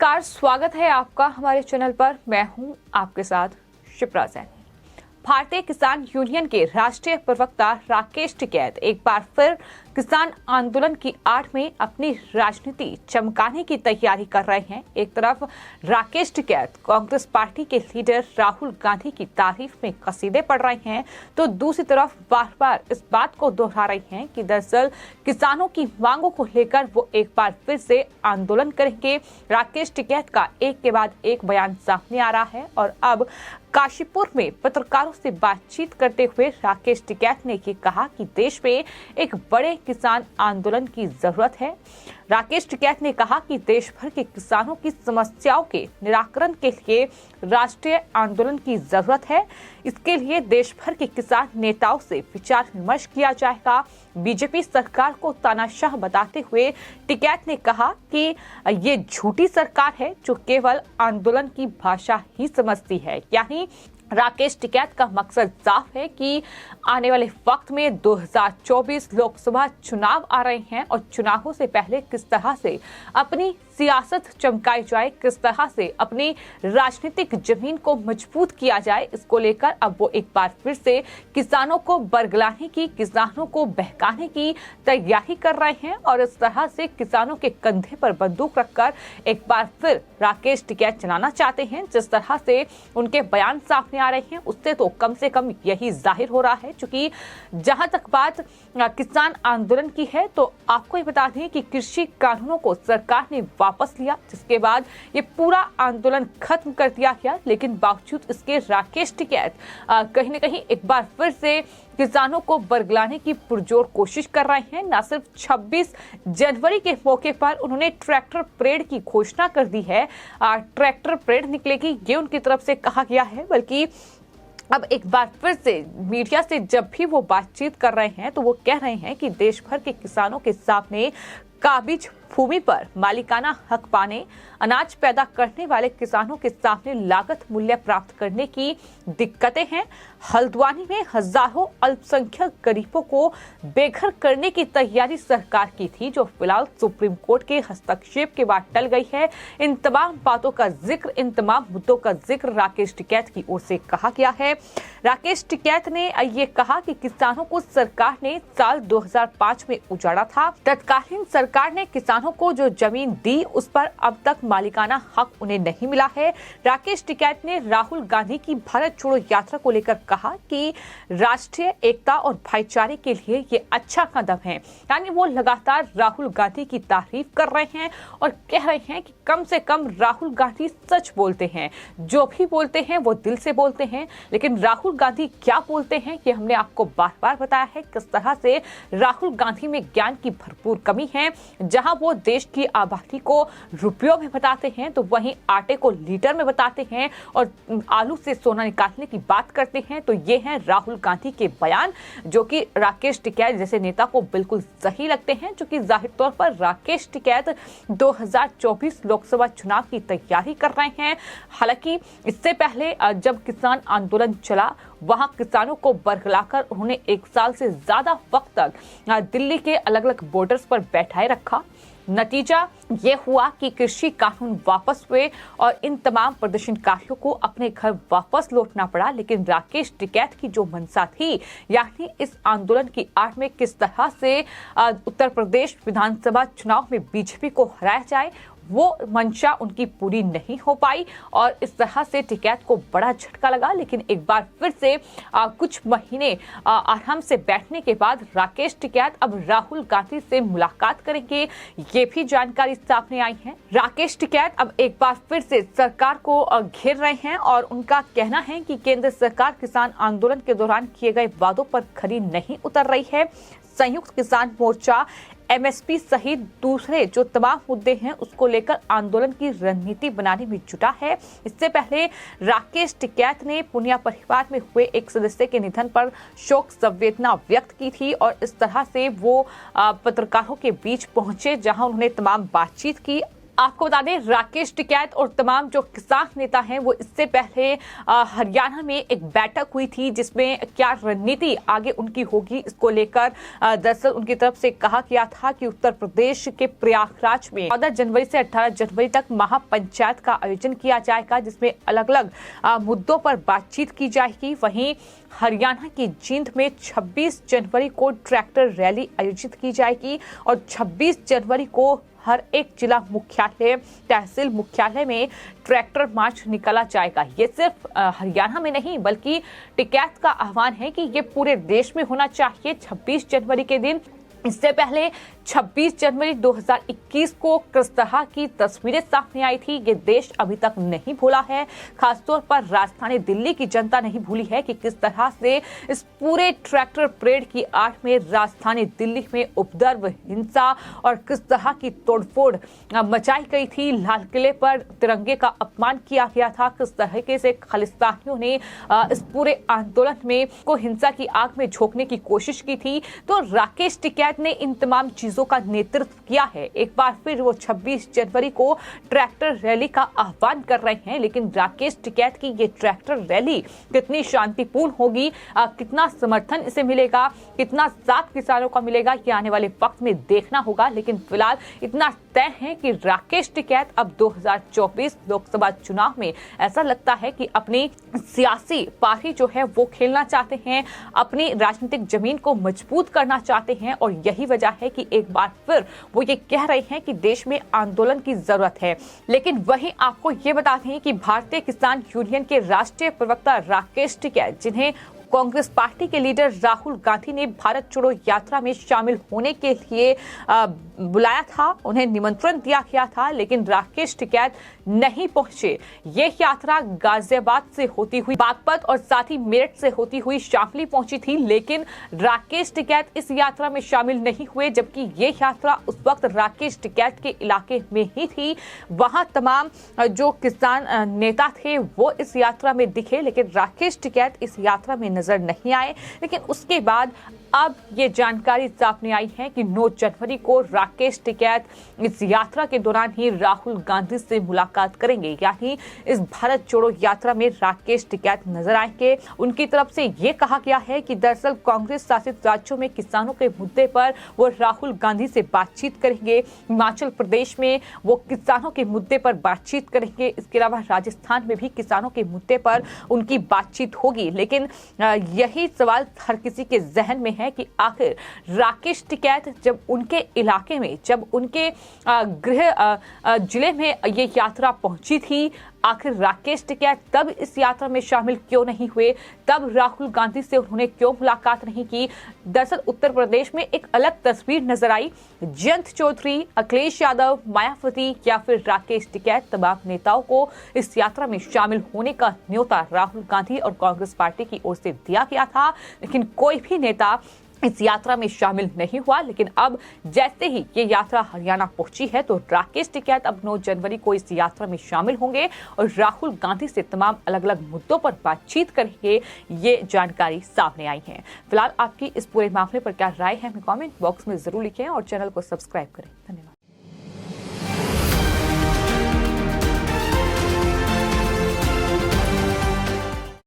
नमस्कार, स्वागत है आपका हमारे चैनल पर। मैं हूं आपके साथ शिप्रा सैनी। भारतीय किसान यूनियन के राष्ट्रीय प्रवक्ता राकेश टिकैत एक बार फिर किसान आंदोलन की आड़ में अपनी राजनीति चमकाने की तैयारी कर रहे हैं। एक तरफ राकेश टिकैत कांग्रेस पार्टी के लीडर राहुल गांधी की तारीफ में कसीदे पढ़ रहे हैं, तो दूसरी तरफ बार बार इस बात को दोहरा रही हैं कि दरअसल किसानों की मांगों को लेकर वो एक बार फिर से आंदोलन करेंगे। राकेश टिकैत का एक के बाद एक बयान सामने आ रहा है और अब काशीपुर में पत्रकारों से बातचीत करते हुए राकेश टिकैत ने ये कहा कि देश में एक बड़े किसान आंदोलन की जरूरत है। राकेश टिकैत ने कहा कि देश भर के किसानों की समस्याओं के निराकरण के लिए राष्ट्रीय आंदोलन की जरूरत है। इसके लिए देश भर के किसान नेताओं से विचार विमर्श किया जाएगा। बीजेपी सरकार को तानाशाह बताते हुए टिकैत ने कहा कि ये झूठी सरकार है जो केवल आंदोलन की भाषा ही समझती है। यानी राकेश टिकैत का मकसद साफ है कि आने वाले वक्त में 2024 लोकसभा चुनाव आ रहे हैं और चुनावों से पहले किस तरह से अपनी सियासत चमकाई जाए, किस तरह से अपनी राजनीतिक जमीन को मजबूत किया जाए, इसको लेकर अब वो एक बार फिर से किसानों को बरगलाने की, किसानों को बहकाने की तैयारी कर रहे हैं और इस तरह से किसानों के कंधे पर बंदूक रखकर एक बार फिर राकेश टिकैत चलाना चाहते हैं। जिस तरह से उनके बयान सामने आ रहे हैं उससे तो कम से कम यही जाहिर हो रहा है, क्योंकि जहां तक बात किसान आंदोलन की है तो आपको ये बता दें कि कृषि कानूनों को सरकार ने वापस लिया, जिसके बाद ये पूरा आंदोलन खत्म कर दिया गया। लेकिन बावजूद इसके राकेश टिकैत कहीं न कहीं एक बार फिर से किसानों को बरगलाने की पुरजोर कोशिश कर रहे हैं। न सिर्फ 26 जनवरी के मौके पर उन्होंने ट्रैक्टर परेड की घोषणा कर दी है, ट्रैक्टर परेड निकलेगी ये उनकी तरफ से कहा गया है, बल्कि अब एक बार फिर से मीडिया से जब भी वो बातचीत कर रहे हैं तो वो कह रहे हैं कि देश भर के किसानों के सामने काबिज भूमि पर मालिकाना हक पाने, अनाज पैदा करने वाले किसानों के सामने लागत मूल्य प्राप्त करने की दिक्कतें हैं। हल्द्वानी में हजारों अल्पसंख्यक गरीबों को बेघर करने की तैयारी सरकार की थी, जो फिलहाल सुप्रीम कोर्ट के हस्तक्षेप के बाद टल गई है। इन तमाम बातों का जिक्र, इन तमाम मुद्दों का जिक्र राकेश टिकैत की ओर से कहा गया है। राकेश टिकैत ने ये कहा कि किसानों को सरकार ने साल 2005 में उजाड़ा था। तत्कालीन सरकार ने किसानों को जो जमीन दी उस पर अब तक मालिकाना हक उन्हें नहीं मिला है। राकेश टिकैत ने राहुल गांधी की भारत छोड़ो यात्रा को लेकर कहा कि राष्ट्रीय एकता और भाईचारे के लिए ये अच्छा कदम है। यानी वो लगातार राहुल गांधी की तारीफ कर रहे हैं और कह रहे हैं कि कम से कम राहुल गांधी सच बोलते हैं, जो भी बोलते हैं वो दिल से बोलते हैं। लेकिन राहुल गांधी क्या बोलते हैं ये हमने आपको बार बार बताया है, किस तरह से राहुल गांधी में ज्ञान की भरपूर कमी है। जहां वो देश की आबादी को रुपयों में बताते हैं तो वहीं आटे को लीटर में बताते हैं और आलू से सोना निकालने की बात करते हैं। तो ये हैं राहुल गांधी के बयान, जो कि राकेश टिकैत जैसे नेता को बिल्कुल सही लगते हैं, जो कि जाहिर तौर पर राकेश टिकैत 2024 लोकसभा चुनाव की तैयारी कर रहे हैं। हालांकि इससे पहले जब किसान आंदोलन चला वहां किसानों को बरगलाकर उन्होंने एक साल से ज्यादा वक्त तक दिल्ली के अलग अलग बॉर्डर्स पर बैठाए रखा। नतीजा ये हुआ कि कृषि कानून वापस हुए और इन तमाम प्रदर्शनकारियों को अपने घर वापस लौटना पड़ा। लेकिन राकेश टिकैत की जो मंशा थी, यानी इस आंदोलन की आड़ में किस तरह से उत्तर प्रदेश विधानसभा चुनाव में बीजेपी को हराया जाए, वो मंशा उनकी पूरी नहीं हो पाई और इस तरह से टिकैत को बड़ा झटका लगा। लेकिन एक बार फिर से कुछ महीने आराम से बैठने के बाद राकेश टिकैत अब राहुल गांधी से मुलाकात करेंगे, ये भी जानकारी सामने आई है। राकेश टिकैत अब एक बार फिर से सरकार को घेर रहे हैं और उनका कहना है कि केंद्र सरकार किसान आंदोलन के दौरान किए गए वादों पर खरी नहीं उतर रही है। संयुक्त किसान मोर्चा एमएसपी सहित दूसरे जो तमाम मुद्दे हैं उसको लेकर आंदोलन की रणनीति बनाने में जुटा है। इससे पहले राकेश टिकैत ने पुनिया परिवार में हुए एक सदस्य के निधन पर शोक संवेदना व्यक्त की थी और इस तरह से वो पत्रकारों के बीच पहुंचे, जहां उन्होंने तमाम बातचीत की। आपको बता दें, राकेश टिकैत और तमाम जो किसान नेता हैं वो इससे पहले हरियाणा में एक बैठक हुई थी जिसमें क्या रणनीति आगे उनकी होगी इसको लेकर दरअसल उनकी तरफ से कहा गया था कि उत्तर प्रदेश के प्रयागराज में 14 जनवरी से 18 जनवरी तक महापंचायत का आयोजन किया जाएगा, जिसमें अलग अलग मुद्दों पर बातचीत की जाएगी। वहीं हरियाणा की जींद में 26 जनवरी को ट्रैक्टर रैली आयोजित की जाएगी और 26 जनवरी को हर एक जिला मुख्यालय, तहसील मुख्यालय में ट्रैक्टर मार्च निकाला जाएगा। ये सिर्फ हरियाणा में नहीं बल्कि टिकैत का आह्वान है कि ये पूरे देश में होना चाहिए 26 जनवरी के दिन। इससे पहले 26 जनवरी 2021 को किस तरह की तस्वीरें सामने आई थी ये देश अभी तक नहीं भूला है। खासतौर पर राजधानी दिल्ली की जनता नहीं भूली है कि किस तरह से इस पूरे ट्रैक्टर परेड की आड़ में राजधानी दिल्ली में उपद्रव, हिंसा और किस तरह की तोड़फोड़ मचाई गई थी। लाल किले पर तिरंगे का अपमान किया गया था, किस तरीके से खालिस्तानियों ने इस पूरे आंदोलन में को हिंसा की आग में झोंकने की कोशिश की थी। तो राकेश टिकैत ने इन तमाम चीजों का नेतृत्व किया है। एक बार फिर वो 26 जनवरी को ट्रैक्टर रैली का आह्वान कर रहे हैं, लेकिन राकेश टिकैत की ये ट्रैक्टर रैली कितनी शांतिपूर्ण होगी, कितना समर्थन इसे मिलेगा, कितना साथ किसानों का मिलेगा, ये आने वाले वक्त में देखना होगा। लेकिन फिलहाल इतना तय है कि राकेश टिकैत अब 2024 लोकसभा चुनाव में ऐसा लगता है कि अपनी सियासी पारी जो है वो खेलना चाहते हैं, अपनी राजनीतिक जमीन को मजबूत करना चाहते हैं और यही वजह है कि एक बार फिर वो ये कह रहे हैं कि देश में आंदोलन की जरूरत है। लेकिन वहीं आपको ये बताते हैं कि भारतीय किसान यूनियन के राष्ट्रीय प्रवक्ता राकेश टिकैत, जिन्हें कांग्रेस पार्टी के लीडर राहुल गांधी ने भारत छोड़ो यात्रा में शामिल होने के लिए बुलाया था, उन्हें निमंत्रण दिया गया था, लेकिन राकेश टिकैत नहीं पहुंचे। ये यात्रा गाजियाबाद से होती हुई बागपत और साथ ही मेरठ से होती हुई शामली पहुंची थी, लेकिन राकेश टिकैत इस यात्रा में शामिल नहीं हुए, जबकि ये यात्रा उस वक्त राकेश टिकैत के इलाके में ही थी। वहां तमाम जो किसान नेता थे वो इस यात्रा में दिखे, लेकिन राकेश टिकैत इस यात्रा में नजर नहीं आए। लेकिन उसके बाद अब ये जानकारी सामने आई है कि 9 जनवरी को राकेश टिकैत इस यात्रा के दौरान ही राहुल गांधी से मुलाकात करेंगे, यानी इस भारत जोड़ो यात्रा में राकेश टिकैत नजर आएंगे। उनकी तरफ से ये कहा गया है कि दरअसल कांग्रेस शासित राज्यों में किसानों के मुद्दे पर वो राहुल गांधी से बातचीत करेंगे। हिमाचल प्रदेश में वो किसानों के मुद्दे पर बातचीत करेंगे। इसके अलावा राजस्थान में भी किसानों के मुद्दे पर उनकी बातचीत होगी। लेकिन यही सवाल हर किसी के जहन में है कि आखिर राकेश टिकैत जब उनके इलाके में, जब उनके गृह जिले में ये यात्रा पहुंची थी, आखिर राकेश टिकैत तब इस यात्रा में शामिल क्यों नहीं हुए, तब राहुल गांधी से उन्होंने क्यों मुलाकात नहीं की। दरअसल उत्तर प्रदेश में एक अलग तस्वीर नजर आई। जयंत चौधरी, अखिलेश यादव, मायावती या फिर राकेश टिकैत, तमाम नेताओं को इस यात्रा में शामिल होने का न्योता राहुल गांधी और कांग्रेस पार्टी की ओर से दिया गया था, लेकिन कोई भी नेता इस यात्रा में शामिल नहीं हुआ। लेकिन अब जैसे ही ये यात्रा हरियाणा पहुंची है तो राकेश टिकैत अब 9 जनवरी को इस यात्रा में शामिल होंगे और राहुल गांधी से तमाम अलग अलग मुद्दों पर बातचीत करेंगे। ये जानकारी सामने आई है। फिलहाल आपकी इस पूरे मामले पर क्या राय है हमें कमेंट बॉक्स में जरूर लिखें और चैनल को सब्सक्राइब करें। धन्यवाद।